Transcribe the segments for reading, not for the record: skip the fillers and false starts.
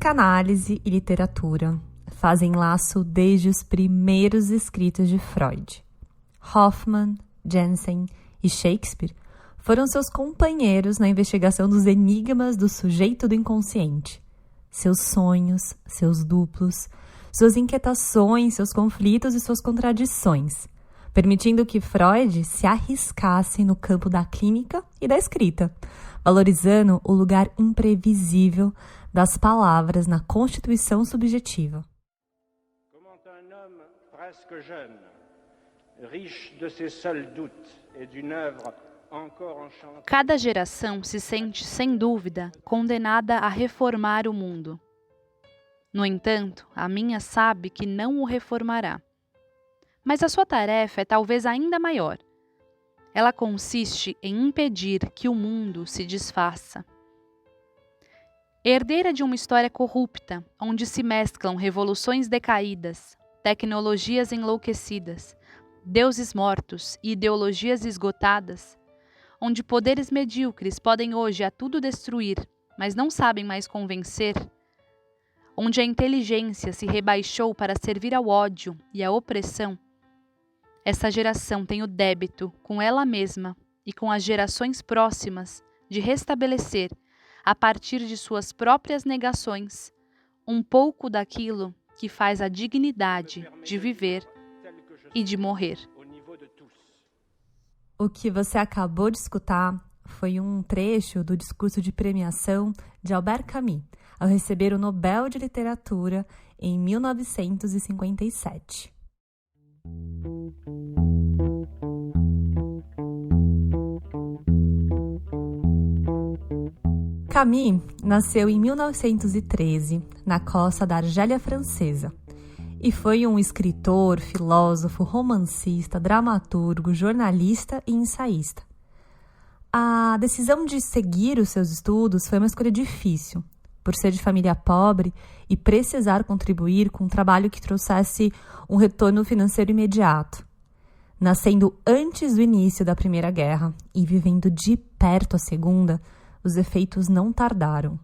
Psicanálise e literatura fazem laço desde os primeiros escritos de Freud. Hoffmann, Jensen e Shakespeare foram seus companheiros na investigação dos enigmas do sujeito do inconsciente. Seus sonhos, seus duplos, suas inquietações, seus conflitos e suas contradições, permitindo que Freud se arriscasse no campo da clínica e da escrita, valorizando o lugar imprevisível das palavras na constituição subjetiva. Comment un homme presque jeune, riche de ses seuls doutes et d'une œuvre encore enchantée. Cada geração se sente, sem dúvida, condenada a reformar o mundo. No entanto, a minha sabe que não o reformará. Mas a sua tarefa é talvez ainda maior. Ela consiste em impedir que o mundo se desfaça. Herdeira de uma história corrupta, onde se mesclam revoluções decaídas, tecnologias enlouquecidas, deuses mortos e ideologias esgotadas, onde poderes medíocres podem hoje a tudo destruir, mas não sabem mais convencer, onde a inteligência se rebaixou para servir ao ódio e à opressão, essa geração tem o débito com ela mesma e com as gerações próximas de restabelecer, a partir de suas próprias negações, um pouco daquilo que faz a dignidade de viver e de morrer. O que você acabou de escutar foi um trecho do discurso de premiação de Albert Camus, ao receber o Nobel de Literatura em 1957. Camus nasceu em 1913, na costa da Argélia Francesa, e foi um escritor, filósofo, romancista, dramaturgo, jornalista e ensaísta. A decisão de seguir os seus estudos foi uma escolha difícil, por ser de família pobre e precisar contribuir com um trabalho que trouxesse um retorno financeiro imediato. Nascendo antes do início da Primeira Guerra e vivendo de perto a Segunda, os efeitos não tardaram.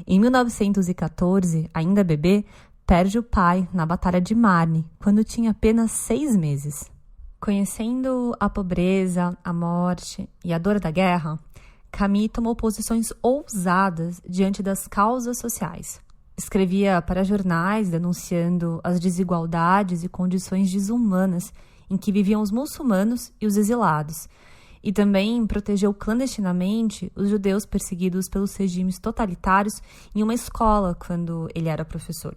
Em 1914, ainda bebê, perde o pai na Batalha de Marne, quando tinha apenas 6 meses. Conhecendo a pobreza, a morte e a dor da guerra, Camus tomou posições ousadas diante das causas sociais. Escrevia para jornais denunciando as desigualdades e condições desumanas em que viviam os muçulmanos e os exilados, e também protegeu clandestinamente os judeus perseguidos pelos regimes totalitários em uma escola quando ele era professor.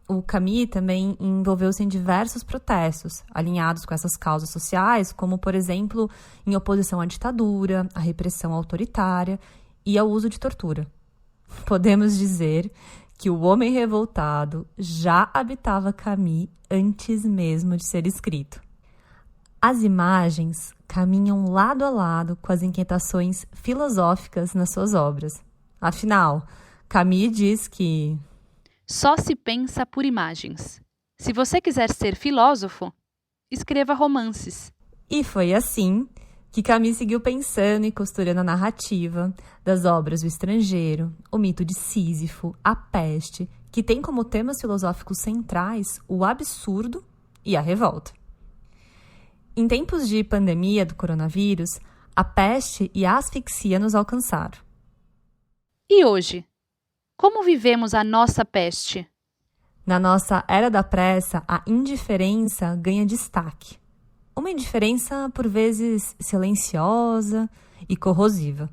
O Camus também envolveu-se em diversos protestos alinhados com essas causas sociais, como, por exemplo, em oposição à ditadura, à repressão autoritária e ao uso de tortura. Podemos dizer que o homem revoltado já habitava Camus antes mesmo de ser escrito. As imagens caminham lado a lado com as inquietações filosóficas nas suas obras. Afinal, Camus diz que só se pensa por imagens. Se você quiser ser filósofo, escreva romances. E foi assim que Camus seguiu pensando e costurando a narrativa das obras do Estrangeiro, o mito de Sísifo, a Peste, que tem como temas filosóficos centrais o absurdo e a revolta. Em tempos de pandemia do coronavírus, a peste e a asfixia nos alcançaram. E hoje? Como vivemos a nossa peste? Na nossa era da pressa, a indiferença ganha destaque. Uma indiferença, por vezes, silenciosa e corrosiva,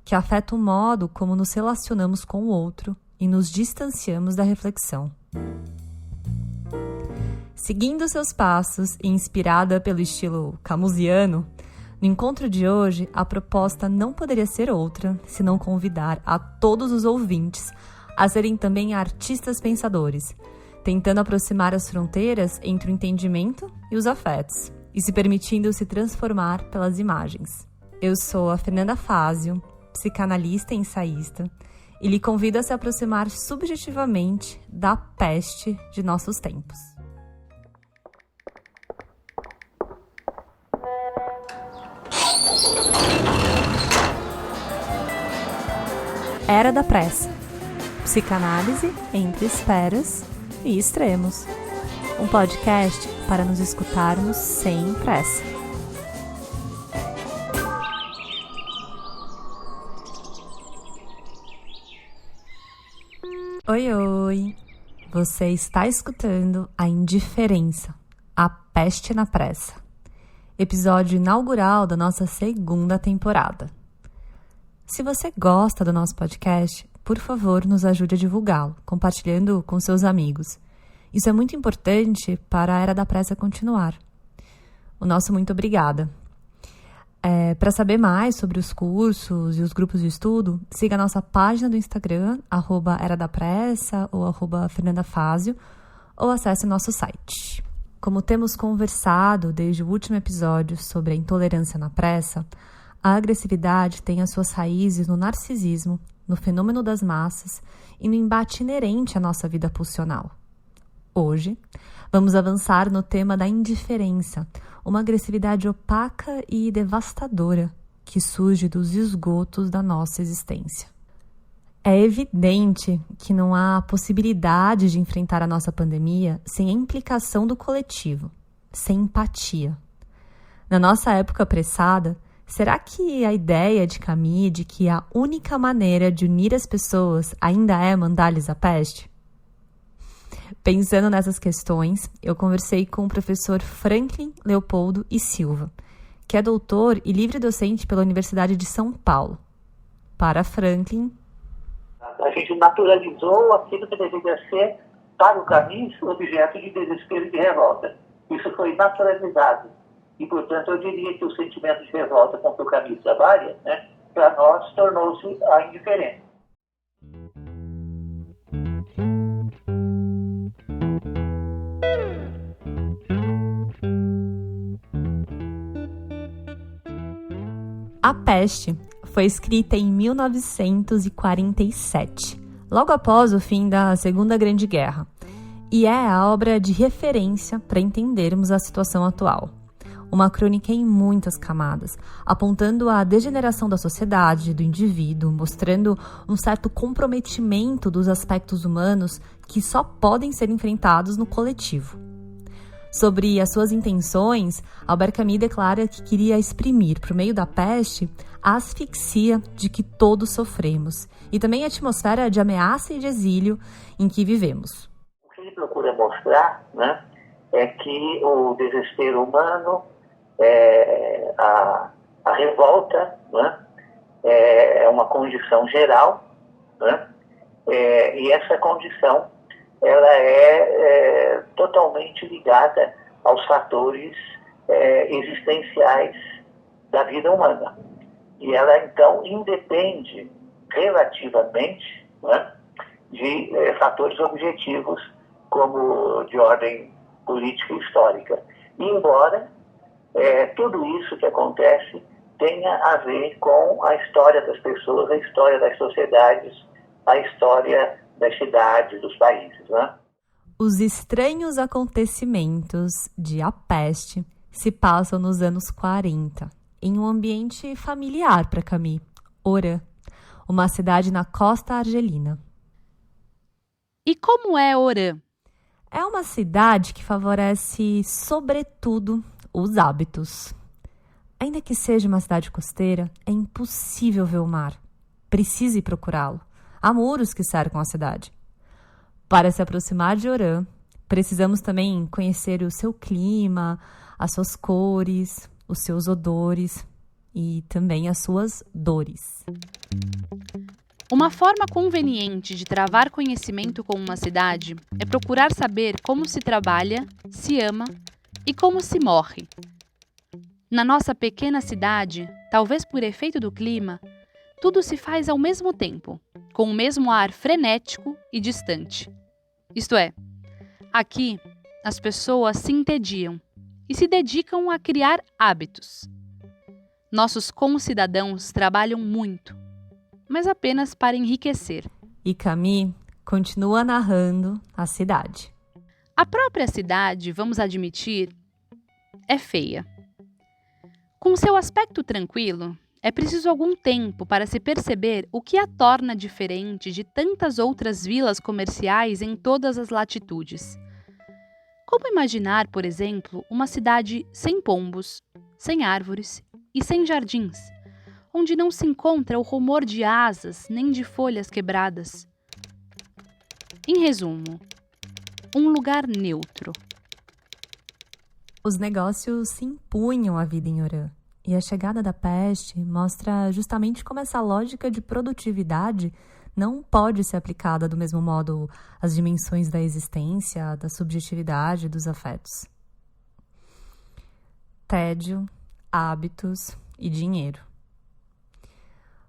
que afeta o modo como nos relacionamos com o outro e nos distanciamos da reflexão. Seguindo seus passos e inspirada pelo estilo camusiano, no encontro de hoje, a proposta não poderia ser outra senão convidar a todos os ouvintes a serem também artistas pensadores, tentando aproximar as fronteiras entre o entendimento e os afetos, e se permitindo se transformar pelas imagens. Eu sou a Fernanda Fázio, psicanalista e ensaísta, e lhe convido a se aproximar subjetivamente da peste de nossos tempos. Era da pressa. Psicanálise entre esperas e extremos. Um podcast para nos escutarmos sem pressa. Oi, oi! Você está escutando A Indiferença, a Peste na Pressa. Episódio inaugural da nossa segunda temporada. Se você gosta do nosso podcast, por favor, nos ajude a divulgá-lo, compartilhando com seus amigos. Isso é muito importante para a Era da Pressa continuar. O nosso muito obrigada. Para saber mais sobre os cursos e os grupos de estudo, siga a nossa página do Instagram, @eradapressa ou @fernandafazio, ou acesse o nosso site. Como temos conversado desde o último episódio sobre a intolerância na pressa, a agressividade tem as suas raízes no narcisismo, no fenômeno das massas e no embate inerente à nossa vida pulsional. Hoje, vamos avançar no tema da indiferença, uma agressividade opaca e devastadora que surge dos esgotos da nossa existência. É evidente que não há possibilidade de enfrentar a nossa pandemia sem a implicação do coletivo, sem empatia. Na nossa época apressada, será que a ideia de Camus de que a única maneira de unir as pessoas ainda é mandar-lhes a peste? Pensando nessas questões, eu conversei com o professor Franklin Leopoldo e Silva, que é doutor e livre-docente pela Universidade de São Paulo. Para Franklin, a gente naturalizou aquilo que deveria ser, para o Camus, objeto de desespero e de revolta. Isso foi naturalizado. E, portanto, eu diria que o sentimento de revolta com que o Camus trabalha, para nós, tornou-se a indiferença. A Peste foi escrita em 1947, logo após o fim da Segunda Grande Guerra, e é a obra de referência para entendermos a situação atual. Uma crônica em muitas camadas, apontando a degeneração da sociedade, do indivíduo, mostrando um certo comprometimento dos aspectos humanos que só podem ser enfrentados no coletivo. Sobre as suas intenções, Albert Camus declara que queria exprimir, por meio da peste, a asfixia de que todos sofremos e também a atmosfera de ameaça e de exílio em que vivemos. O que ele procura mostrar, é que o desespero humano, a revolta, é uma condição geral, e essa condição ela é totalmente ligada aos fatores existenciais da vida humana. E ela, então, independe relativamente de fatores objetivos como de ordem política e histórica. Embora tudo isso que acontece tenha a ver com a história das pessoas, a história das sociedades, a história das cidades, dos países. Os estranhos acontecimentos de A Peste se passam nos anos 40, em um ambiente familiar para Camus, Oran, uma cidade na costa argelina. E como é Oran? É uma cidade que favorece, sobretudo, os hábitos. Ainda que seja uma cidade costeira, é impossível ver o mar. Precise procurá-lo. Há muros que cercam a cidade. Para se aproximar de Oran, precisamos também conhecer o seu clima, as suas cores, os seus odores e também as suas dores. Uma forma conveniente de travar conhecimento com uma cidade é procurar saber como se trabalha, se ama e como se morre. Na nossa pequena cidade, talvez por efeito do clima, tudo se faz ao mesmo tempo, com o mesmo ar frenético e distante. Isto é, aqui as pessoas se entediam e se dedicam a criar hábitos. Nossos concidadãos trabalham muito, mas apenas para enriquecer. E Camus continua narrando a cidade. A própria cidade, vamos admitir, é feia. Com seu aspecto tranquilo, É preciso algum tempo para se perceber o que a torna diferente de tantas outras vilas comerciais em todas as latitudes. Como imaginar, por exemplo, uma cidade sem pombos, sem árvores e sem jardins, onde não se encontra o rumor de asas nem de folhas quebradas? Em resumo, um lugar neutro. Os negócios se impunham à vida em Orã, e a chegada da peste mostra justamente como essa lógica de produtividade não pode ser aplicada do mesmo modo às dimensões da existência, da subjetividade, dos afetos. Tédio, hábitos e dinheiro.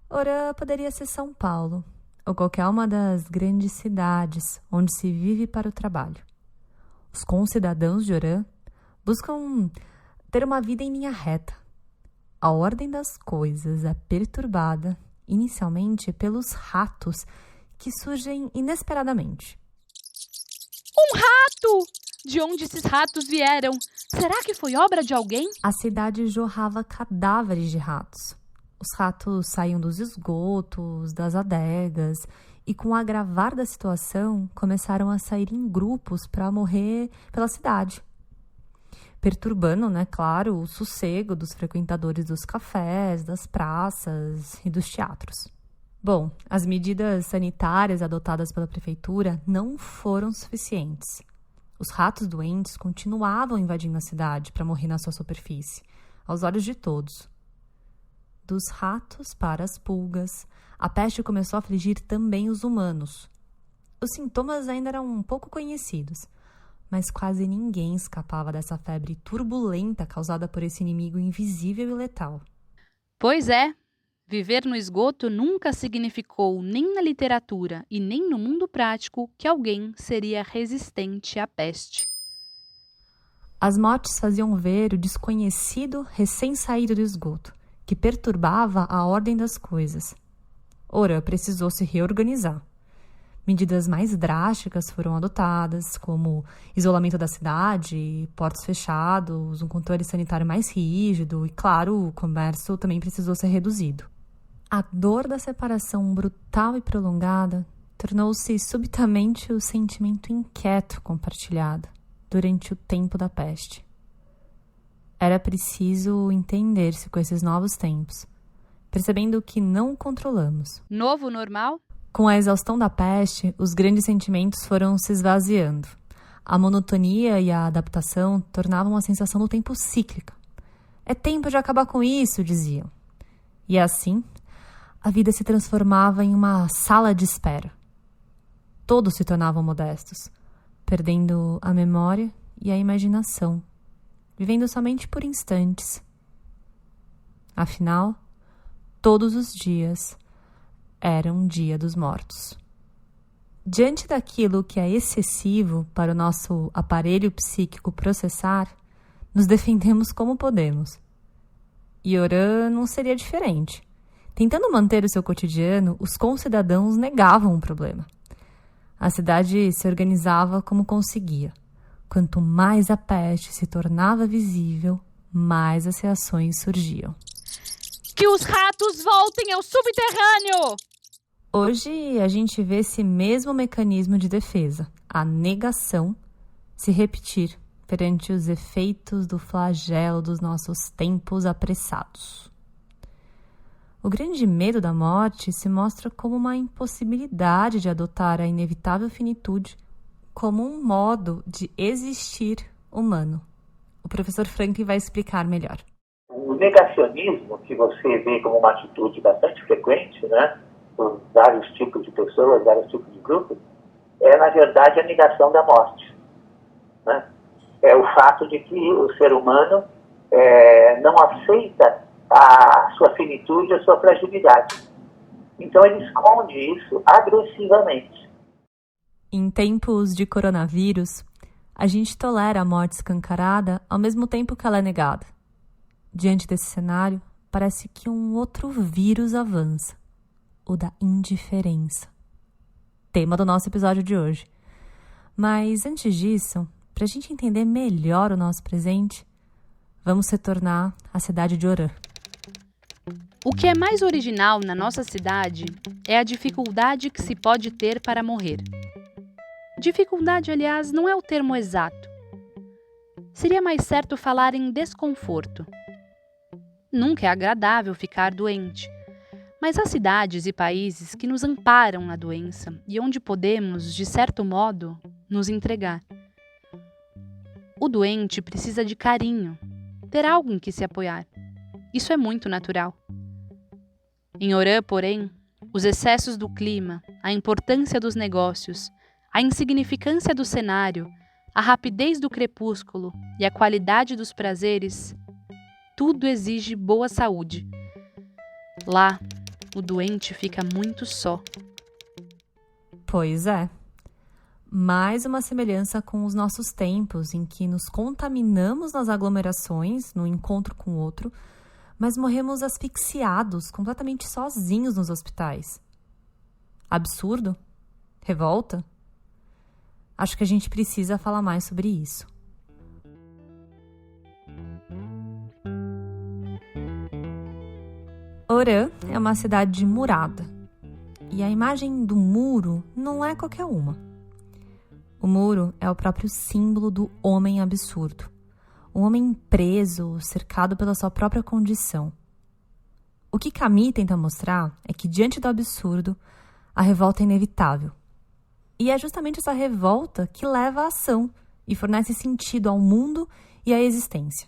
Orã poderia ser São Paulo, ou qualquer uma das grandes cidades onde se vive para o trabalho. Os concidadãos de Orã buscam ter uma vida em linha reta. A ordem das coisas é perturbada, inicialmente, pelos ratos que surgem inesperadamente. Um rato! De onde esses ratos vieram? Será que foi obra de alguém? A cidade jorrava cadáveres de ratos. Os ratos saíam dos esgotos, das adegas, e com o agravar da situação, começaram a sair em grupos para morrer pela cidade, perturbando, claro, o sossego dos frequentadores dos cafés, das praças e dos teatros. Bom, as medidas sanitárias adotadas pela prefeitura não foram suficientes. Os ratos doentes continuavam invadindo a cidade para morrer na sua superfície, aos olhos de todos. Dos ratos para as pulgas, a peste começou a afligir também os humanos. Os sintomas ainda eram um pouco conhecidos, mas quase ninguém escapava dessa febre turbulenta causada por esse inimigo invisível e letal. Pois é, viver no esgoto nunca significou nem na literatura e nem no mundo prático que alguém seria resistente à peste. As mortes faziam ver o desconhecido recém-saído do esgoto, que perturbava a ordem das coisas. Orã precisou se reorganizar. Medidas mais drásticas foram adotadas, como isolamento da cidade, portos fechados, um controle sanitário mais rígido e, claro, o comércio também precisou ser reduzido. A dor da separação brutal e prolongada tornou-se subitamente o sentimento inquieto compartilhado durante o tempo da peste. Era preciso entender-se com esses novos tempos, percebendo que não controlamos. Novo normal? Com a exaustão da peste, os grandes sentimentos foram se esvaziando. A monotonia e a adaptação tornavam a sensação do tempo cíclica. É tempo de acabar com isso, diziam. E assim, a vida se transformava em uma sala de espera. Todos se tornavam modestos, perdendo a memória e a imaginação, vivendo somente por instantes. Afinal, todos os dias era um dia dos mortos. Diante daquilo que é excessivo para o nosso aparelho psíquico processar, nos defendemos como podemos. E Orã não seria diferente. Tentando manter o seu cotidiano, os concidadãos negavam o problema. A cidade se organizava como conseguia. Quanto mais a peste se tornava visível, mais as reações surgiam. Que os ratos voltem ao subterrâneo! Hoje a gente vê esse mesmo mecanismo de defesa, a negação, se repetir perante os efeitos do flagelo dos nossos tempos apressados. O grande medo da morte se mostra como uma impossibilidade de adotar a inevitável finitude como um modo de existir humano. O professor Franklin vai explicar melhor. O negacionismo, que você vê como uma atitude bastante frequente, por vários tipos de pessoas, vários tipos de grupos, é, na verdade, a negação da morte. É o fato de que o ser humano não aceita a sua finitude, a sua fragilidade. Então, ele esconde isso agressivamente. Em tempos de coronavírus, a gente tolera a morte escancarada ao mesmo tempo que ela é negada. Diante desse cenário, parece que um outro vírus avança, o da indiferença. Tema do nosso episódio de hoje. Mas antes disso, para a gente entender melhor o nosso presente, vamos retornar à cidade de Orã. O que é mais original na nossa cidade é a dificuldade que se pode ter para morrer. Dificuldade, aliás, não é o termo exato. Seria mais certo falar em desconforto. Nunca é agradável ficar doente, mas há cidades e países que nos amparam na doença e onde podemos, de certo modo, nos entregar. O doente precisa de carinho, ter algo em que se apoiar. Isso é muito natural. Em Orã, porém, os excessos do clima, a importância dos negócios, a insignificância do cenário, a rapidez do crepúsculo e a qualidade dos prazeres, tudo exige boa saúde. Lá, o doente fica muito só. Pois é. Mais uma semelhança com os nossos tempos, em que nos contaminamos nas aglomerações, no encontro com o outro, mas morremos asfixiados, completamente sozinhos nos hospitais. Absurdo? Revolta? Acho que a gente precisa falar mais sobre isso. Orã é uma cidade murada. E a imagem do muro não é qualquer uma. O muro é o próprio símbolo do homem absurdo. Um homem preso, cercado pela sua própria condição. O que Camus tenta mostrar é que, diante do absurdo, a revolta é inevitável. E é justamente essa revolta que leva à ação e fornece sentido ao mundo e à existência.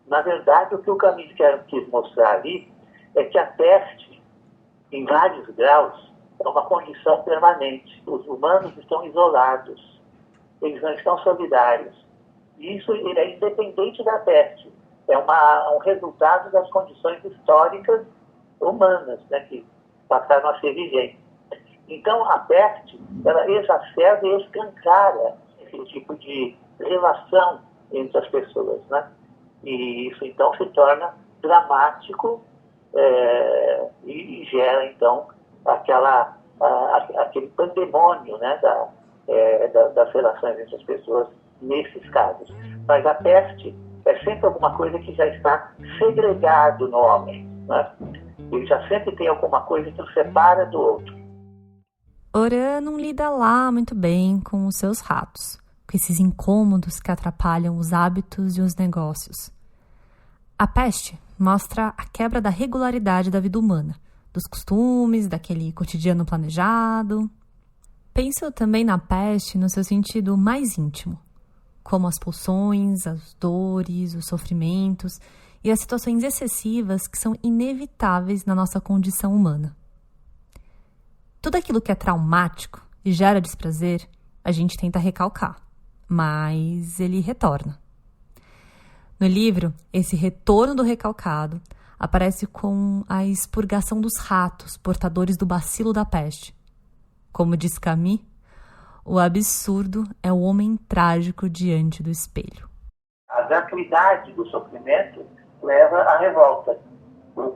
Na verdade, o que o Camus quis mostrar ali é que a peste, em vários graus, é uma condição permanente. Os humanos estão isolados, eles não estão solidários. E isso é independente da peste. É um resultado das condições históricas humanas, né, que passaram a ser vigentes. Então, a peste, ela exacerba e escancara esse tipo de relação entre as pessoas, né? E isso, então, se torna dramático e gera, então, aquele pandemônio, né, das relações entre as pessoas nesses casos. Mas a peste é sempre alguma coisa que já está segregado no homem, né? Ele já sempre tem alguma coisa que o separa do outro. Orã não lida lá muito bem com os seus ratos, com esses incômodos que atrapalham os hábitos e os negócios. A peste mostra a quebra da regularidade da vida humana, dos costumes, daquele cotidiano planejado. Penso também na peste no seu sentido mais íntimo, como as pulsões, as dores, os sofrimentos e as situações excessivas que são inevitáveis na nossa condição humana. Tudo aquilo que é traumático e gera desprazer, a gente tenta recalcar, mas ele retorna. No livro, esse retorno do recalcado aparece com a expurgação dos ratos portadores do bacilo da peste. Como diz Camus, o absurdo é o homem trágico diante do espelho. A gratuidade do sofrimento leva à revolta,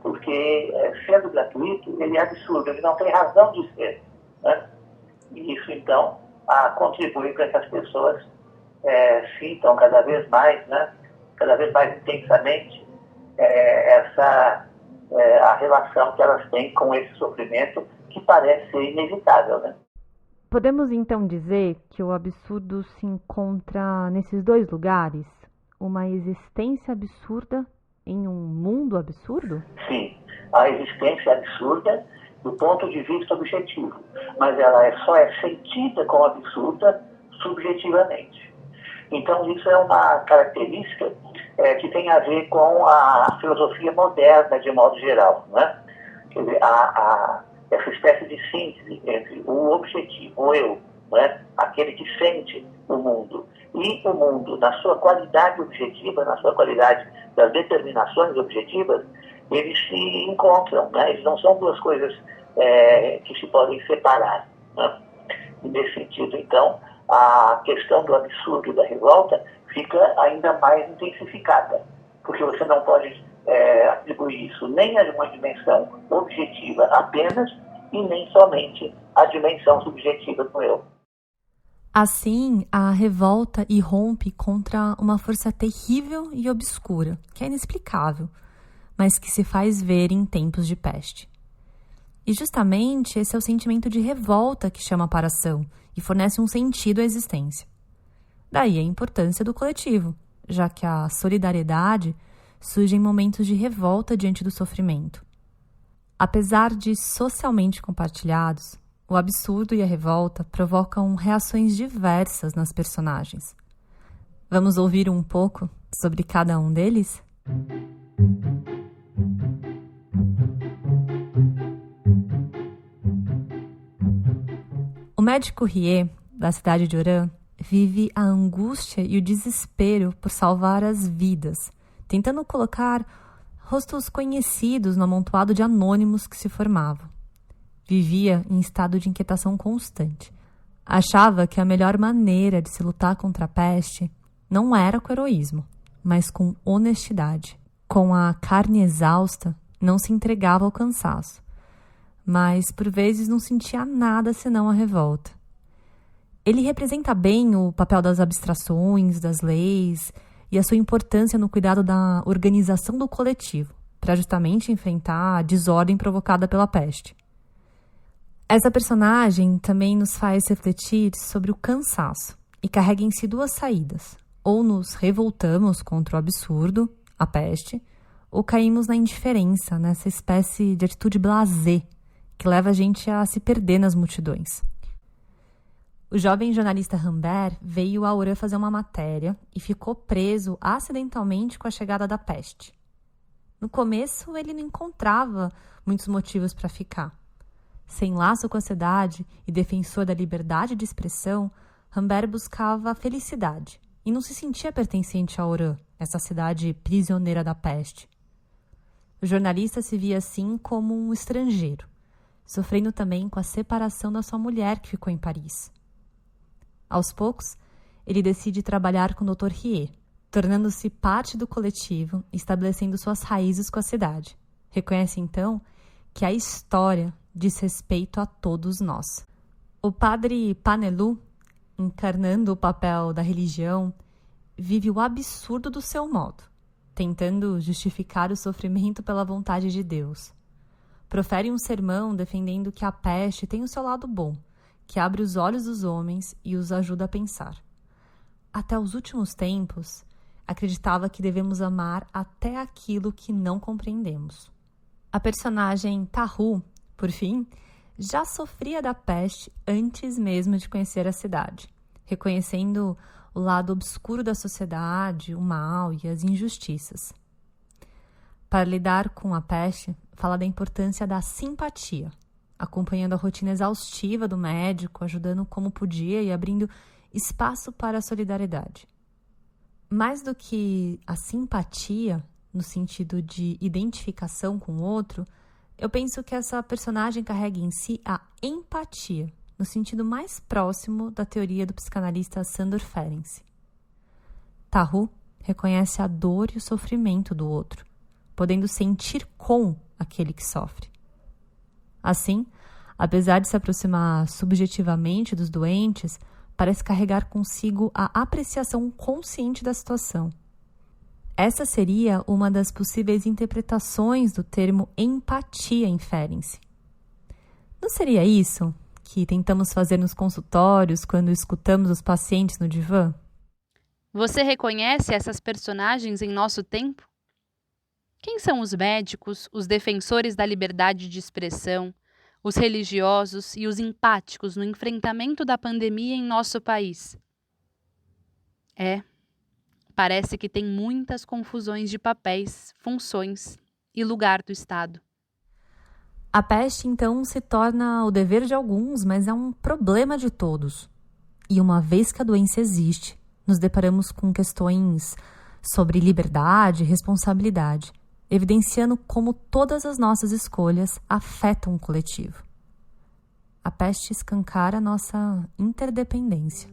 porque, sendo gratuito, ele é absurdo, ele não tem razão de ser, né? E isso, então, contribui para que as pessoas sintam cada vez mais, né, cada vez mais intensamente a relação que elas têm com esse sofrimento que parece ser inevitável, né? Podemos então dizer que o absurdo se encontra nesses dois lugares? Uma existência absurda em um mundo absurdo? Sim, a existência é absurda do ponto de vista objetivo, mas ela só é sentida como absurda subjetivamente. Então isso é uma característica que tem a ver com a filosofia moderna de modo geral, né? Quer dizer, essa espécie de síntese entre o objetivo, o eu, né? Aquele que sente o mundo, e o mundo, na sua qualidade objetiva, na sua qualidade das determinações objetivas, eles se encontram, né? Eles não são duas coisas que se podem separar, né? E nesse sentido, então, a questão do absurdo e da revolta fica ainda mais intensificada, porque você não pode atribuir isso nem a uma dimensão objetiva apenas e nem somente a dimensão subjetiva do eu. Assim, a revolta irrompe contra uma força terrível e obscura, que é inexplicável, mas que se faz ver em tempos de peste. E justamente esse é o sentimento de revolta que chama para a ação e fornece um sentido à existência. Daí a importância do coletivo, já que a solidariedade surge em momentos de revolta diante do sofrimento. Apesar de socialmente compartilhados, o absurdo e a revolta provocam reações diversas nas personagens. Vamos ouvir um pouco sobre cada um deles? O médico Rie, da cidade de Oran, vive a angústia e o desespero por salvar as vidas, tentando colocar rostos conhecidos no amontoado de anônimos que se formavam. Vivia em estado de inquietação constante. Achava que a melhor maneira de se lutar contra a peste não era com heroísmo, mas com honestidade. Com a carne exausta, não se entregava ao cansaço, mas por vezes não sentia nada senão a revolta. Ele representa bem o papel das abstrações, das leis e a sua importância no cuidado da organização do coletivo, para justamente enfrentar a desordem provocada pela peste. Essa personagem também nos faz refletir sobre o cansaço e carrega em si duas saídas. Ou nos revoltamos contra o absurdo, a peste, ou caímos na indiferença, nessa espécie de atitude blasé, que leva a gente a se perder nas multidões. O jovem jornalista Rambert veio a Oran fazer uma matéria e ficou preso acidentalmente com a chegada da peste. No começo, ele não encontrava muitos motivos para ficar. Sem laço com a cidade e defensor da liberdade de expressão, Rambert buscava a felicidade e não se sentia pertencente a Oran, essa cidade prisioneira da peste. O jornalista se via assim como um estrangeiro, sofrendo também com a separação da sua mulher que ficou em Paris. Aos poucos, ele decide trabalhar com o Dr. Rie, tornando-se parte do coletivo e estabelecendo suas raízes com a cidade. Reconhece, então, que a história diz respeito a todos nós. O padre Panelu, encarnando o papel da religião, vive o absurdo do seu modo, tentando justificar o sofrimento pela vontade de Deus. Profere um sermão defendendo que a peste tem o seu lado bom, que abre os olhos dos homens e os ajuda a pensar. Até os últimos tempos, acreditava que devemos amar até aquilo que não compreendemos. A personagem Tahu, por fim, já sofria da peste antes mesmo de conhecer a cidade, reconhecendo o lado obscuro da sociedade, o mal e as injustiças. Para lidar com a peste, fala da importância da simpatia, acompanhando a rotina exaustiva do médico, ajudando como podia e abrindo espaço para a solidariedade. Mais do que a simpatia, no sentido de identificação com o outro, eu penso que essa personagem carrega em si a empatia, no sentido mais próximo da teoria do psicanalista Sandor Ferenczi. Tahu reconhece a dor e o sofrimento do outro, podendo sentir com aquele que sofre. Assim, apesar de se aproximar subjetivamente dos doentes, parece carregar consigo a apreciação consciente da situação. Essa seria uma das possíveis interpretações do termo empatia em Ferenczi. Não seria isso que tentamos fazer nos consultórios quando escutamos os pacientes no divã? Você reconhece essas personagens em nosso tempo? Quem são os médicos, os defensores da liberdade de expressão, os religiosos e os empáticos no enfrentamento da pandemia em nosso país? Parece que tem muitas confusões de papéis, funções e lugar do Estado. A peste, então, se torna o dever de alguns, mas é um problema de todos. E uma vez que a doença existe, nos deparamos com questões sobre liberdade e responsabilidade, evidenciando como todas as nossas escolhas afetam o coletivo. A peste escancara a nossa interdependência.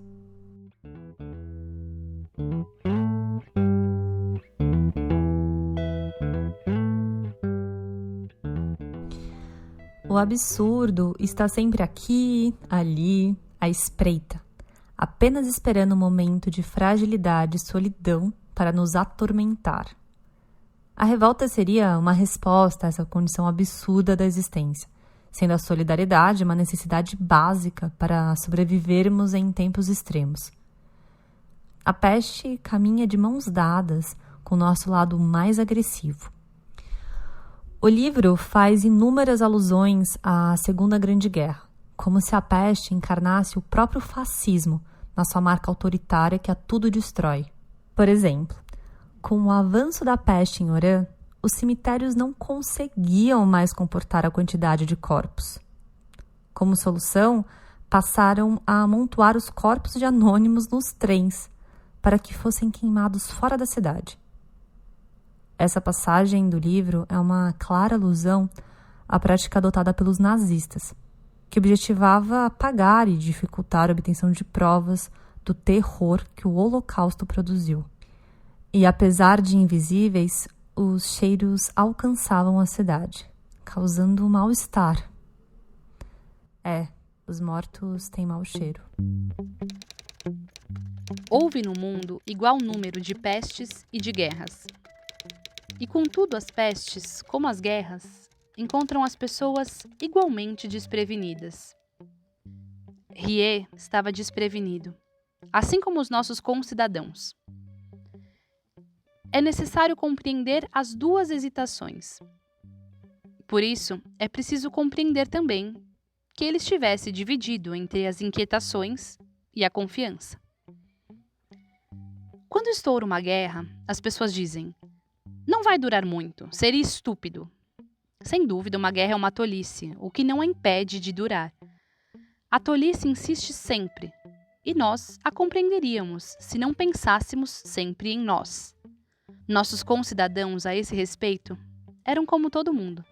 O absurdo está sempre aqui, ali, à espreita, apenas esperando um momento de fragilidade e solidão para nos atormentar. A revolta seria uma resposta a essa condição absurda da existência, sendo a solidariedade uma necessidade básica para sobrevivermos em tempos extremos. A peste caminha de mãos dadas com o nosso lado mais agressivo. O livro faz inúmeras alusões à Segunda Grande Guerra, como se a peste encarnasse o próprio fascismo na sua marca autoritária que a tudo destrói. Por exemplo, com o avanço da peste em Orã, os cemitérios não conseguiam mais comportar a quantidade de corpos. Como solução, passaram a amontoar os corpos de anônimos nos trens, para que fossem queimados fora da cidade. Essa passagem do livro é uma clara alusão à prática adotada pelos nazistas, que objetivava apagar e dificultar a obtenção de provas do terror que o Holocausto produziu. E apesar de invisíveis, os cheiros alcançavam a cidade, causando mal-estar. Os mortos têm mau cheiro. Houve no mundo igual número de pestes e de guerras. E contudo as pestes, como as guerras, encontram as pessoas igualmente desprevenidas. Rie estava desprevenido, assim como os nossos concidadãos. É necessário compreender as duas hesitações. Por isso, é preciso compreender também que ele estivesse dividido entre as inquietações e a confiança. Quando estoura uma guerra, as pessoas dizem: não vai durar muito, seria estúpido. Sem dúvida, uma guerra é uma tolice, o que não a impede de durar. A tolice insiste sempre, e nós a compreenderíamos se não pensássemos sempre em nós. Nossos concidadãos, a esse respeito, eram como todo mundo.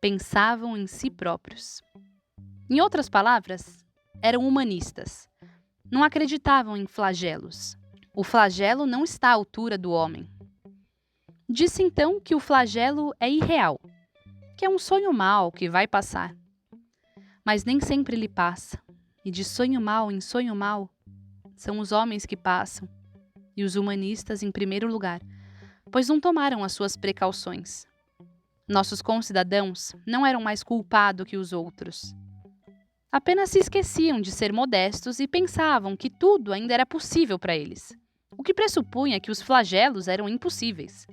Pensavam em si próprios. Em outras palavras, eram humanistas. Não acreditavam em flagelos. O flagelo não está à altura do homem. Disse então que o flagelo é irreal, que é um sonho mau que vai passar. Mas nem sempre ele passa, e de sonho mau em sonho mau, são os homens que passam, e os humanistas em primeiro lugar, pois não tomaram as suas precauções. Nossos concidadãos não eram mais culpados que os outros. Apenas se esqueciam de ser modestos e pensavam que tudo ainda era possível para eles, o que pressupunha que os flagelos eram impossíveis.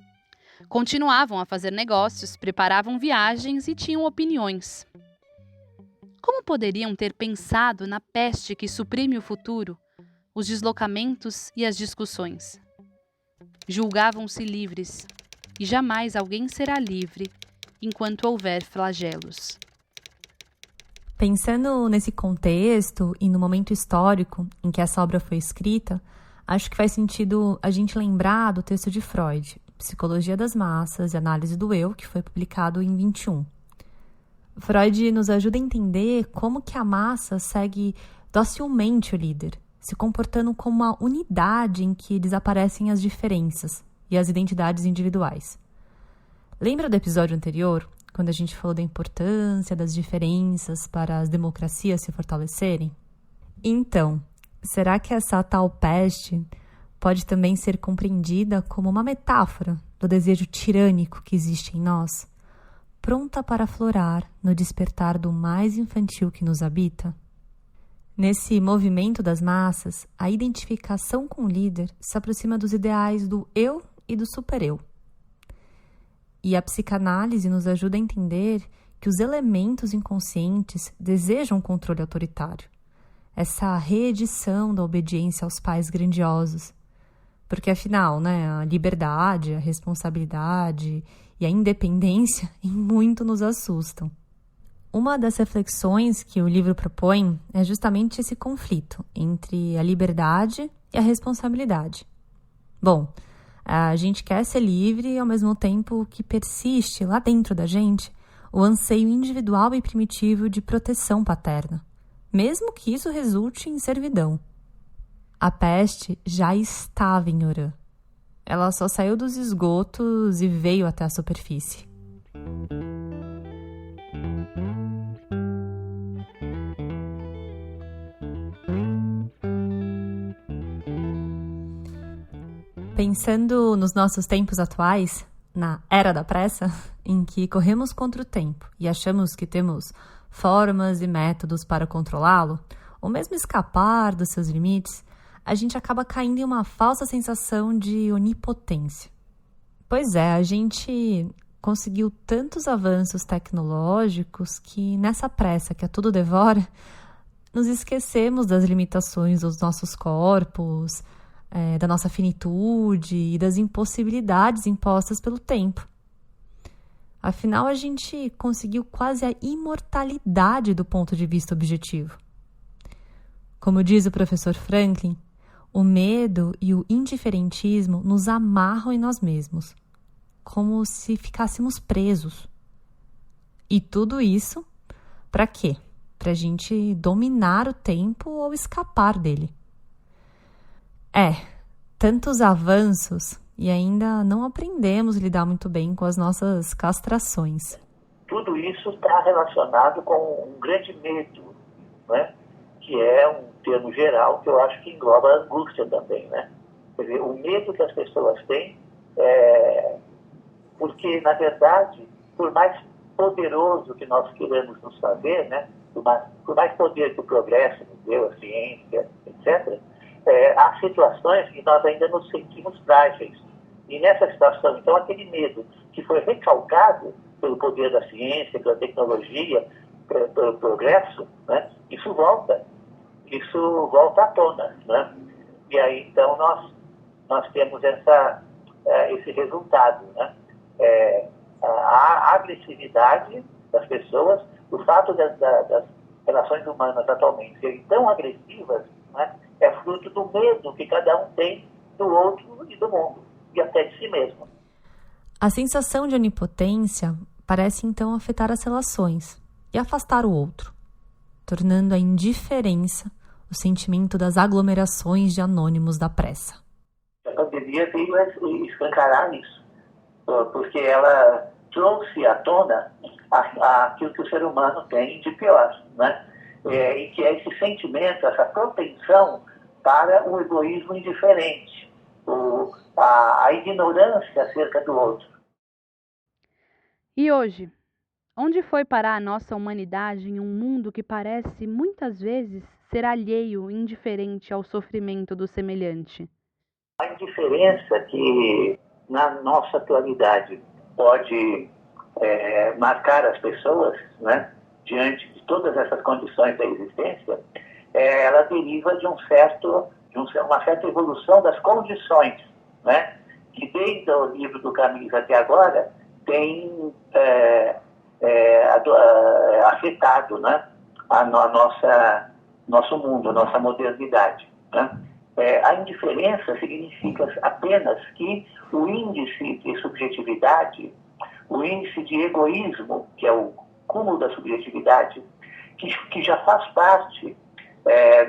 Continuavam a fazer negócios, preparavam viagens e tinham opiniões. Como poderiam ter pensado na peste que suprime o futuro, os deslocamentos e as discussões? Julgavam-se livres, e jamais alguém será livre enquanto houver flagelos. Pensando nesse contexto e no momento histórico em que essa obra foi escrita, acho que faz sentido a gente lembrar do texto de Freud, Psicologia das Massas e Análise do Eu, que foi publicado em 21. Freud nos ajuda a entender como que a massa segue docilmente o líder, se comportando como uma unidade em que desaparecem as diferenças e as identidades individuais. Lembra do episódio anterior, quando a gente falou da importância das diferenças para as democracias se fortalecerem? Então, será que essa tal peste pode também ser compreendida como uma metáfora do desejo tirânico que existe em nós, pronta para aflorar no despertar do mais infantil que nos habita? Nesse movimento das massas, a identificação com o líder se aproxima dos ideais do eu e do super-eu. E a psicanálise nos ajuda a entender que os elementos inconscientes desejam controle autoritário, essa reedição da obediência aos pais grandiosos. Porque, afinal, a liberdade, a responsabilidade e a independência em muito nos assustam. Uma das reflexões que o livro propõe é justamente esse conflito entre a liberdade e a responsabilidade. Bom, a gente quer ser livre ao mesmo tempo que persiste lá dentro da gente o anseio individual e primitivo de proteção paterna, mesmo que isso resulte em servidão. A peste já estava em Orã. Ela só saiu dos esgotos e veio até a superfície. Pensando nos nossos tempos atuais, na era da pressa, em que corremos contra o tempo e achamos que temos formas e métodos para controlá-lo, ou mesmo escapar dos seus limites, a gente acaba caindo em uma falsa sensação de onipotência. Pois é, a gente conseguiu tantos avanços tecnológicos que, nessa pressa que a tudo devora, nos esquecemos das limitações dos nossos corpos, da nossa finitude e das impossibilidades impostas pelo tempo. Afinal, a gente conseguiu quase a imortalidade do ponto de vista objetivo. Como diz o professor Franklin, o medo e o indiferentismo nos amarram em nós mesmos, como se ficássemos presos. E tudo isso, para quê? Para a gente dominar o tempo ou escapar dele. Tantos avanços e ainda não aprendemos a lidar muito bem com as nossas castrações. Tudo isso está relacionado com um grande medo, né? Que é um termo geral que eu acho que engloba a angústia também, né? Quer dizer, o medo que as pessoas têm porque, na verdade, por mais poderoso que nós queremos nos fazer, né? Por mais poder que o progresso nos deu, a ciência, etc., há situações que nós ainda nos sentimos frágeis. E nessa situação, então, aquele medo que foi recalcado pelo poder da ciência, pela tecnologia, pelo progresso, né? Isso volta à tona, né? E aí, então, nós temos esse resultado, né? A agressividade das pessoas, o fato das relações humanas atualmente serem tão agressivas, né? É fruto do medo que cada um tem do outro e do mundo, e até de si mesmo. A sensação de onipotência parece então afetar as relações e afastar o outro, tornando a indiferença o sentimento das aglomerações de anônimos da pressa. A pandemia veio a escancarar isso, porque ela trouxe à tona aquilo que o ser humano tem de pior, né? E que é esse sentimento, essa propensão para o egoísmo indiferente, a ignorância acerca do outro. E hoje, onde foi parar a nossa humanidade em um mundo que parece, muitas vezes, ser alheio e indiferente ao sofrimento do semelhante? A indiferença que, na nossa atualidade, pode marcar as pessoas, né, diante de todas essas condições da existência, ela deriva de uma certa evolução das condições, né, que desde o livro do Camus até agora tem afetado, né, nosso mundo, a nossa modernidade, né? A indiferença significa apenas que o índice de subjetividade, o índice de egoísmo, que é o cúmulo da subjetividade, que já faz parte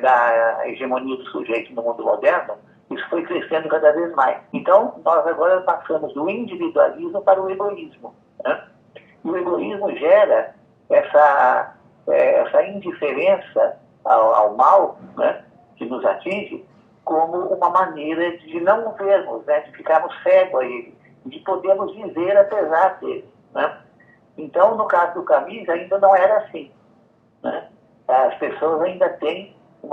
da hegemonia do sujeito no mundo moderno, isso foi crescendo cada vez mais. Então, nós agora passamos do individualismo para o egoísmo, né? E o egoísmo gera essa indiferença ao mal, né, que nos atinge, como uma maneira de não vermos, né, de ficarmos cegos a ele, de podermos viver apesar dele, né? Então, no caso do Camus, ainda não era assim, né? As pessoas ainda têm um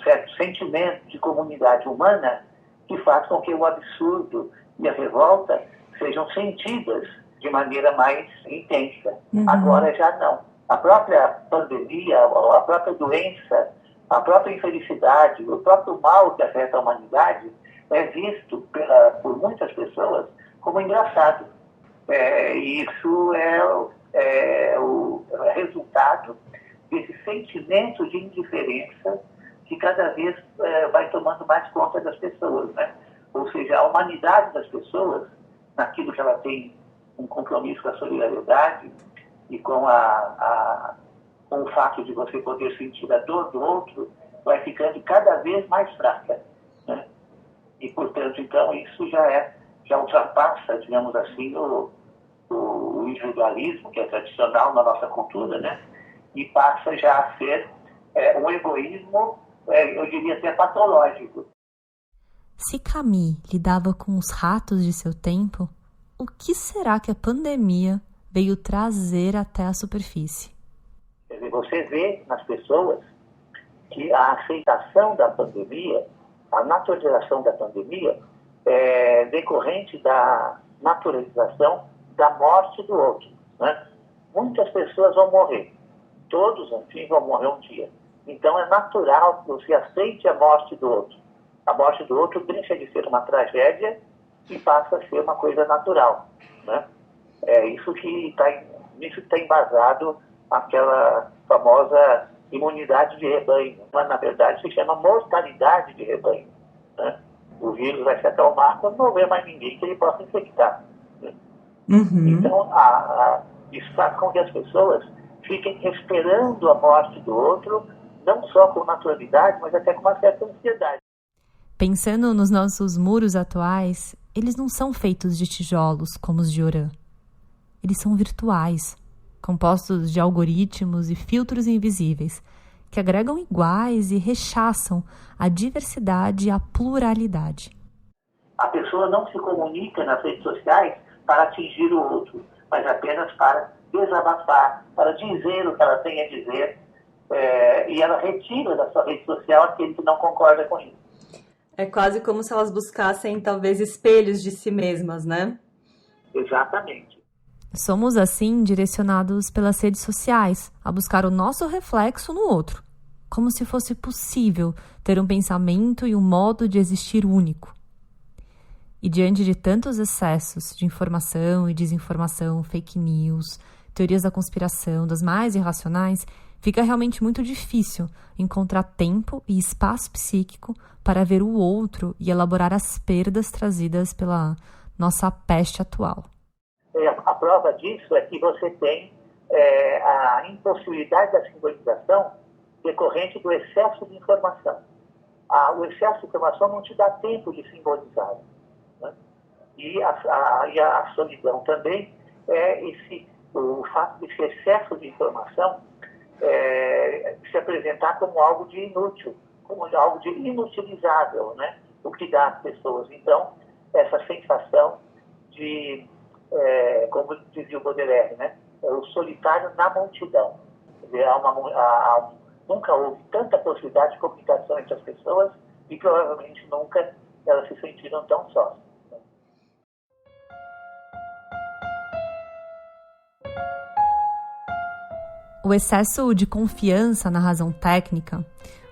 certo sentimento de comunidade humana que faz com que o absurdo e a revolta sejam sentidas de maneira mais intensa. Agora já não. A própria pandemia, a própria doença, a própria infelicidade, o próprio mal que afeta a humanidade é visto por muitas pessoas como engraçado. E isso é o resultado desse sentimento de indiferença que cada vez vai tomando mais conta das pessoas, né? Ou seja, a humanidade das pessoas, naquilo que ela tem um compromisso com a solidariedade e com o fato de você poder sentir a dor do outro, vai ficando cada vez mais fraca, né? E, portanto, então, isso já ultrapassa, digamos assim, o individualismo, que é tradicional na nossa cultura, né? E passa já a ser um egoísmo, eu diria até patológico. Se Camus lidava com os ratos de seu tempo, o que será que a pandemia veio trazer até a superfície? Você vê nas pessoas que a aceitação da pandemia, a naturalização da pandemia, é decorrente da naturalização da morte do outro, né? Muitas pessoas vão morrer. Todos, enfim, vão morrer um dia. Então é natural que você aceite a morte do outro. A morte do outro deixa de ser uma tragédia e passa a ser uma coisa natural, né? É isso que está embasado aquela famosa imunidade de rebanho, mas na verdade se chama mortalidade de rebanho, né? O vírus vai se acalmar quando não houver mais ninguém que ele possa infectar, né? Então isso faz com que as pessoas fiquem esperando a morte do outro, não só com naturalidade, mas até com uma certa ansiedade. Pensando nos nossos muros atuais, eles não são feitos de tijolos como os de Orã. Eles são virtuais, compostos de algoritmos e filtros invisíveis, que agregam iguais e rechaçam a diversidade e a pluralidade. A pessoa não se comunica nas redes sociais para atingir o outro, mas apenas para desabafar, para dizer o que ela tem a dizer, e ela retira da sua rede social aquele que não concorda com isso. É quase como se elas buscassem, talvez, espelhos de si mesmas, né? Exatamente. Somos, assim, direcionados pelas redes sociais a buscar o nosso reflexo no outro, como se fosse possível ter um pensamento e um modo de existir único. E diante de tantos excessos de informação e desinformação, fake news, teorias da conspiração, das mais irracionais, fica realmente muito difícil encontrar tempo e espaço psíquico para ver o outro e elaborar as perdas trazidas pela nossa peste atual. A prova disso é que você tem a impossibilidade da simbolização decorrente do excesso de informação. O excesso de informação não te dá tempo de simbolizar, né? E a solidão também é o fato desse excesso de informação se apresentar como algo de inútil, como algo de inutilizável, né? O que dá às pessoas, então, essa sensação de, como dizia o Baudelaire, né? O solitário na multidão. Nunca houve tanta possibilidade de comunicação entre as pessoas e provavelmente nunca elas se sentiram tão sós. O excesso de confiança na razão técnica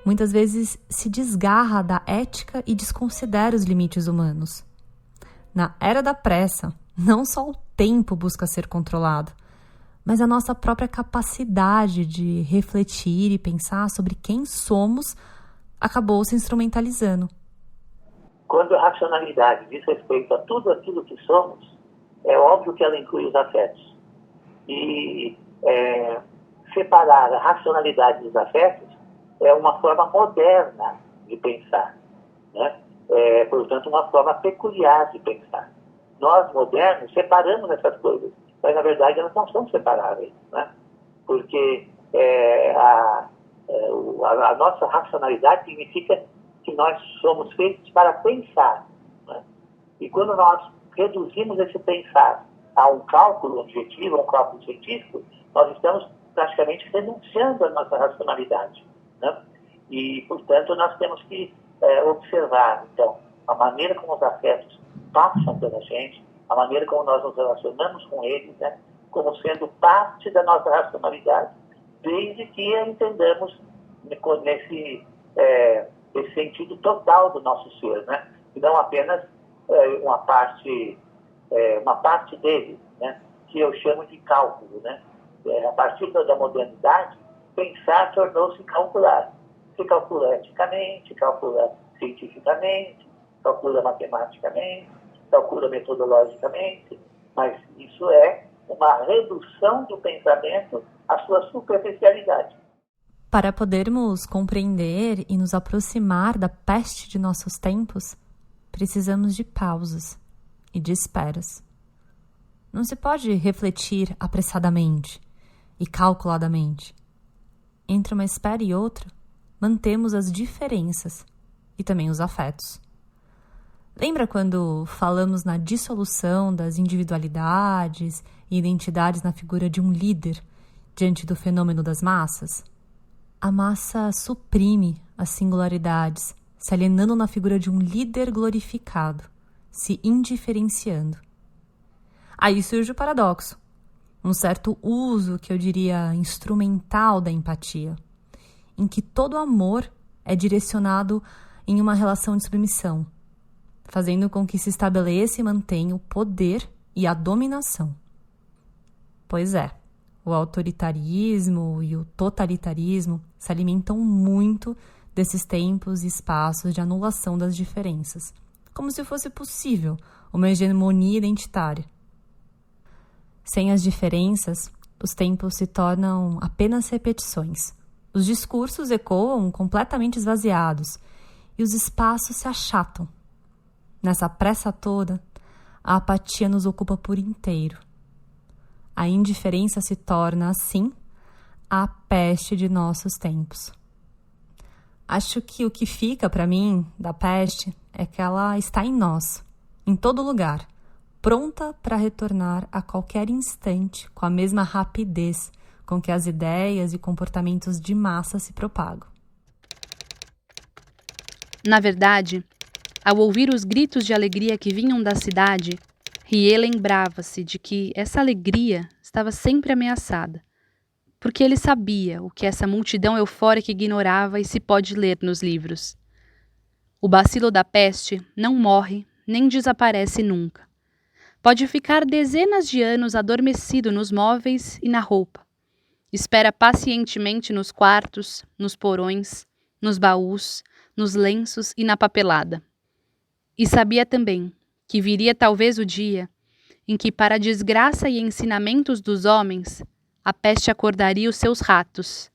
muitas vezes se desgarra da ética e desconsidera os limites humanos. Na era da pressa, não só o tempo busca ser controlado, mas a nossa própria capacidade de refletir e pensar sobre quem somos acabou se instrumentalizando. Quando a racionalidade diz respeito a tudo aquilo que somos, é óbvio que ela inclui os afetos. E separar a racionalidade dos afetos é uma forma moderna de pensar, né? Portanto, uma forma peculiar de pensar. Nós, modernos, separamos essas coisas, mas, na verdade, elas não são separáveis, né? Porque a nossa racionalidade significa que nós somos feitos para pensar, né? E quando nós reduzimos esse pensar a um cálculo objetivo, a um cálculo científico, nós estamos praticamente renunciando à nossa racionalidade, né? E, portanto, nós temos que observar, então, a maneira como os afetos passam pela gente, a maneira como nós nos relacionamos com eles, né? Como sendo parte da nossa racionalidade, desde que a entendamos nesse sentido total do nosso ser, né? E não apenas uma parte dele, né? Que eu chamo de cálculo, né? A partir da modernidade, pensar tornou-se calcular. Se calcula eticamente, calcula cientificamente, calcula matematicamente, calcula metodologicamente, mas isso é uma redução do pensamento à sua superficialidade. Para podermos compreender e nos aproximar da peste de nossos tempos, precisamos de pausas e de esperas. Não se pode refletir apressadamente e calculadamente. Entre uma espera e outra, mantemos as diferenças e também os afetos. Lembra quando falamos na dissolução das individualidades e identidades na figura de um líder diante do fenômeno das massas? A massa suprime as singularidades, se alienando na figura de um líder glorificado, se indiferenciando. Aí surge o paradoxo, um certo uso, que eu diria, instrumental da empatia, em que todo amor é direcionado em uma relação de submissão, fazendo com que se estabeleça e mantenha o poder e a dominação. Pois é, o autoritarismo e o totalitarismo se alimentam muito desses tempos e espaços de anulação das diferenças, como se fosse possível uma hegemonia identitária. Sem as diferenças, os tempos se tornam apenas repetições. Os discursos ecoam completamente esvaziados e os espaços se achatam. Nessa pressa toda, a apatia nos ocupa por inteiro. A indiferença se torna, assim, a peste de nossos tempos. Acho que o que fica para mim da peste é que ela está em nós, em todo lugar, pronta para retornar a qualquer instante com a mesma rapidez com que as ideias e comportamentos de massa se propagam. Na verdade, ao ouvir os gritos de alegria que vinham da cidade, Rie lembrava-se de que essa alegria estava sempre ameaçada, porque ele sabia o que essa multidão eufórica ignorava e se pode ler nos livros. O bacilo da peste não morre nem desaparece nunca. Pode ficar dezenas de anos adormecido nos móveis e na roupa. Espera pacientemente nos quartos, nos porões, nos baús, nos lenços e na papelada. E sabia também que viria talvez o dia em que, para a desgraça e ensinamentos dos homens, a peste acordaria os seus ratos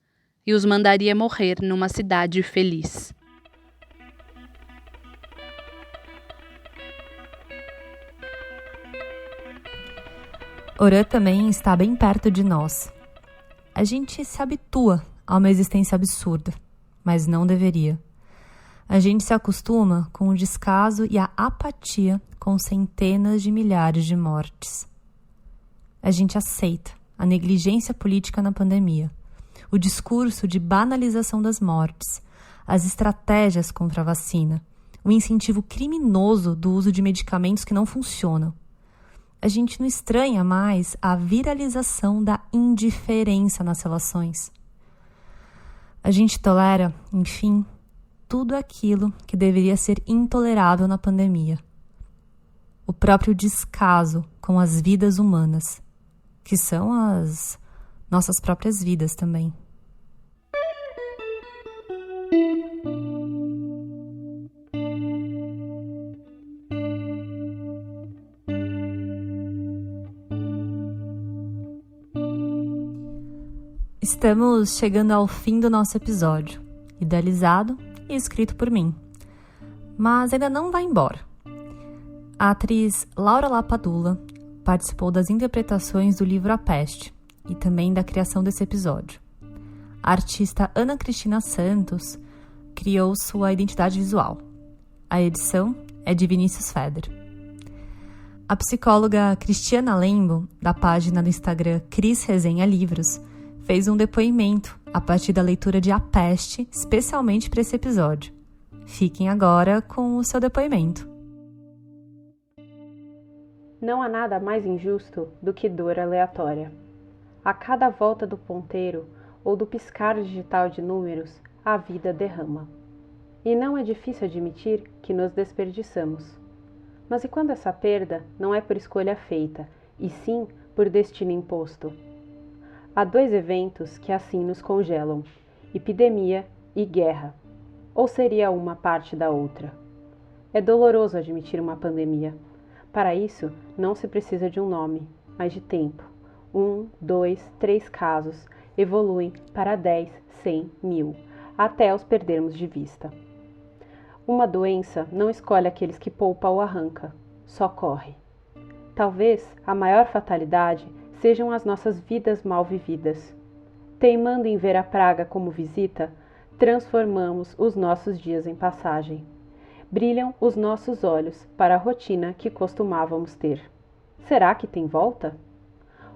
e os mandaria morrer numa cidade feliz. Orã também está bem perto de nós. A gente se habitua a uma existência absurda, mas não deveria. A gente se acostuma com o descaso e a apatia com centenas de milhares de mortes. A gente aceita a negligência política na pandemia, o discurso de banalização das mortes, as estratégias contra a vacina, o incentivo criminoso do uso de medicamentos que não funcionam. A gente não estranha mais a viralização da indiferença nas relações. A gente tolera, enfim, tudo aquilo que deveria ser intolerável na pandemia. O próprio descaso com as vidas humanas, que são as nossas próprias vidas também. Estamos chegando ao fim do nosso episódio, idealizado e escrito por mim. Mas ainda não vai embora. A atriz Laura Lapadula participou das interpretações do livro A Peste e também da criação desse episódio. A artista Ana Cristina Santos criou sua identidade visual. A edição é de Vinícius Feder. A psicóloga Cristiana Lembo, da página do Instagram Cris Resenha Livros, fez um depoimento a partir da leitura de A Peste, especialmente para esse episódio. Fiquem agora com o seu depoimento. Não há nada mais injusto do que dor aleatória. A cada volta do ponteiro ou do piscar digital de números, a vida derrama. E não é difícil admitir que nos desperdiçamos. Mas e quando essa perda não é por escolha feita, e sim por destino imposto? Há dois eventos que assim nos congelam: epidemia e guerra. Ou seria uma parte da outra? É doloroso admitir uma pandemia. Para isso, não se precisa de um nome, mas de tempo. 1, 2, 3 casos evoluem para 10, 100, 1000, até os perdermos de vista. Uma doença não escolhe aqueles que poupa ou arranca, só corre. Talvez a maior fatalidade sejam as nossas vidas mal vividas. Teimando em ver a praga como visita, transformamos os nossos dias em passagem. brilham os nossos olhos para a rotina que costumávamos ter. Será que tem volta?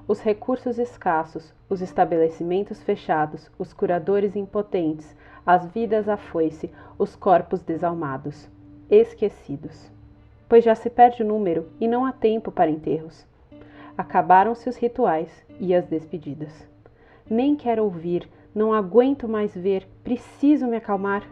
Os recursos escassos, os estabelecimentos fechados, os curadores impotentes, as vidas à foice, os corpos desalmados, esquecidos. Pois já se perde o número e não há tempo para enterros. Acabaram-se os rituais e as despedidas. Nem quero ouvir, não aguento mais ver, preciso me acalmar.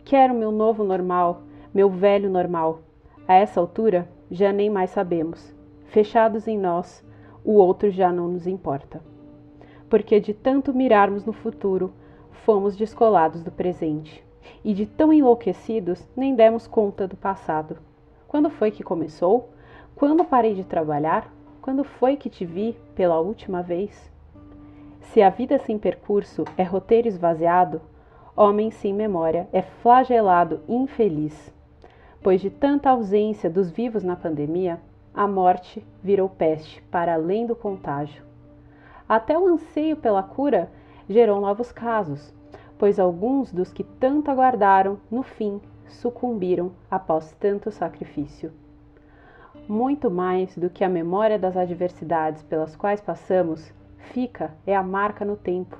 Quero meu novo normal, meu velho normal. A essa altura, já nem mais sabemos. Fechados em nós, o outro já não nos importa. Porque de tanto mirarmos no futuro, fomos descolados do presente. E de tão enlouquecidos, nem demos conta do passado. Quando foi que começou? Quando parei de trabalhar? Quando foi que te vi pela última vez? Se a vida sem percurso é roteiro esvaziado, homem sem memória é flagelado infeliz. Pois de tanta ausência dos vivos na pandemia, a morte virou peste para além do contágio. Até o anseio pela cura gerou novos casos, pois alguns dos que tanto aguardaram, no fim, sucumbiram após tanto sacrifício. Muito mais do que a memória das adversidades pelas quais passamos, fica é a marca no tempo.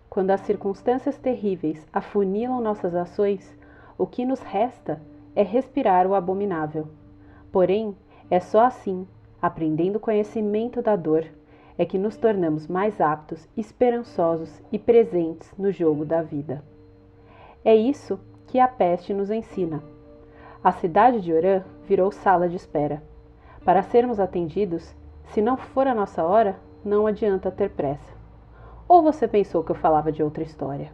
Quando as circunstâncias terríveis afunilam nossas ações, o que nos resta é respirar o abominável. Porém, é só assim, aprendendo o conhecimento da dor, é que nos tornamos mais aptos, esperançosos e presentes no jogo da vida. É isso que a peste nos ensina. A cidade de Orã virou sala de espera. Para sermos atendidos, se não for a nossa hora, não adianta ter pressa. Ou você pensou que eu falava de outra história?